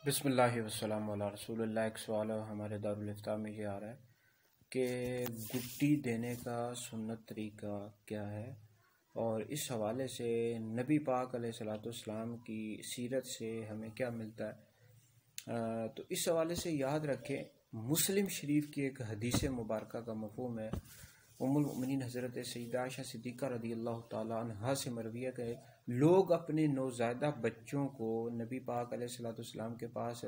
بسم اللہ والسلام علی رسول اللہ۔ ایک سوال ہمارے دارالفتاء میں یہ آ رہا ہے کہ گٹی دینے کا سنت طریقہ کیا ہے، اور اس حوالے سے نبی پاک علیہ الصلوۃ والسلام کی سیرت سے ہمیں کیا ملتا ہے۔ تو اس حوالے سے یاد رکھیں، مسلم شریف کی ایک حدیث مبارکہ کا مفہوم ہے۔ ام المؤمنین حضرت سیدہ عائشہ صدیقہ رضی اللہ تعالیٰ عنہا سے مروی ہے کہ لوگ اپنے نوزائیدہ بچوں کو نبی پاک علیہ الصلوۃ والسلام کے پاس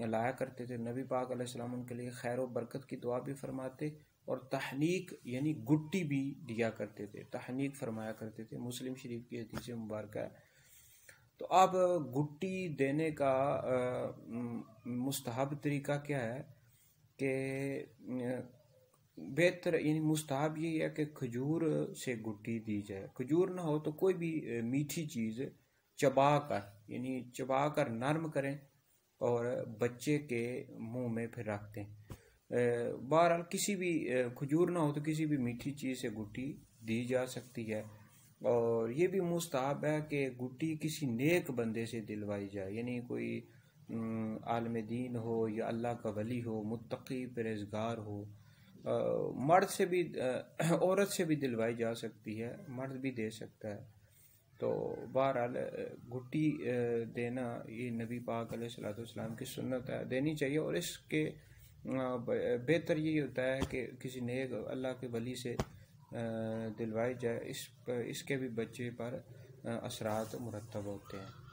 لایا کرتے تھے۔ نبی پاک علیہ السلام ان کے لیے خیر و برکت کی دعا بھی فرماتے اور تحنیک یعنی گٹی بھی دیا کرتے تھے، تحنیک فرمایا کرتے تھے۔ مسلم شریف کی حدیث مبارکہ ہے۔ تو اب گٹی دینے کا مستحب طریقہ کیا ہے کہ بہتر یعنی مستحب یہ ہے کہ کھجور سے گٹی دی جائے۔ کھجور نہ ہو تو کوئی بھی میٹھی چیز چبا کر نرم کریں اور بچے کے منہ میں پھر رکھ دیں۔ بہرحال کسی بھی کھجور نہ ہو تو کسی بھی میٹھی چیز سے گٹی دی جا سکتی ہے، اور یہ بھی مستحب ہے کہ گٹی کسی نیک بندے سے دلوائی جائے، یعنی کوئی عالم دین ہو یا اللہ کا ولی ہو، متقی پرہیزگار ہو۔ مرد سے بھی عورت سے بھی دلوائی جا سکتی ہے، مرد بھی دے سکتا ہے۔ تو بہرحال گٹی دینا یہ نبی پاک علیہ الصلوۃ والسلام کی سنت ہے، دینی چاہیے، اور اس کے بہتر یہ ہوتا ہے کہ کسی نیک اللہ کے ولی سے دلوائی جائے، اس کے بھی بچے پر اثرات مرتب ہوتے ہیں۔